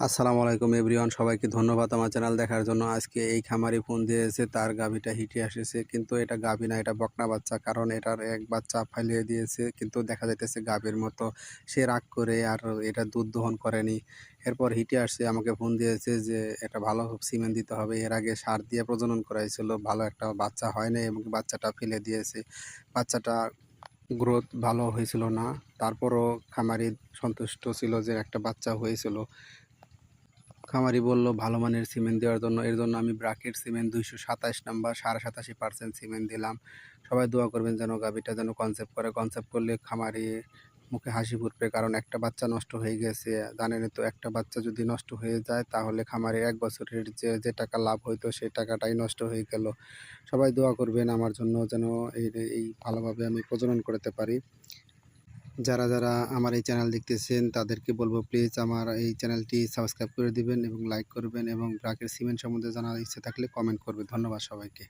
আসসালামু আলাইকুম এভরিওয়ান, সবাইকে ধন্যবাদ আমার চ্যানেল দেখার জন্য। আজকে এই খামারি ফোন দিয়েছে, তার গাভীটা হিটে এসেছে, কিন্তু এটা গাভী না, এটা বকনা বাচ্চা। কারণ এটার এক বাচ্চা ফালিয়ে দিয়েছে, কিন্তু দেখা যাইতেছে গাভীর মতো। সে রাগ করে আর এটা দুধ দহন করেনি। এরপর হিটে আসছে, আমাকে ফোন দিয়েছে যে এটা ভালো সিমেন্ট দিতে হবে। এর আগে সার দিয়ে প্রজনন করাইছিল, ভালো একটা বাচ্চা হয় না এবং বাচ্চাটা ফেলে দিয়েছে। বাচ্চাটা গ্রোথ ভালো হয়েছিল না। তারপরও খামারি সন্তুষ্ট ছিল যে একটা বাচ্চা হয়েছিল। খামারি বলল ভালো মানের সিমেন্ট দেওয়ার জন্য। এর জন্য আমি ব্রাকেট সিমেন্ট 227 নাম্বার 87% সিমেন্ট দিলাম। সবাই দোয়া করবেন যেন গাভীটা যেন কনসেপ্ট করে। কনসেপ্ট করলে খামারি মুখে হাসি ফুটবে, কারণ একটা বাচ্চা নষ্ট হয়ে গেছে। জানেনই তো, একটা বাচ্চা যদি নষ্ট হয়ে যায় তাহলে খামারে 1 বছরের যে টাকা লাভ হইতো সেই টাকাটাই নষ্ট হয়ে গেল। সবাই দোয়া করবেন আমার জন্য যেন এই ভালোভাবে আমি প্রজনন করতে পারি। যারা আমার এই চ্যানেল দেখতেছেন তাদেরকে বলবো প্লিজ আমার এই চ্যানেলটি সাবস্ক্রাইব করে দিবেন এবং লাইক করবেন, এবং ব্রাকের সিমেন্ট সম্বন্ধে জানার ইচ্ছে থাকলে কমেন্ট করবেন। ধন্যবাদ সবাইকে।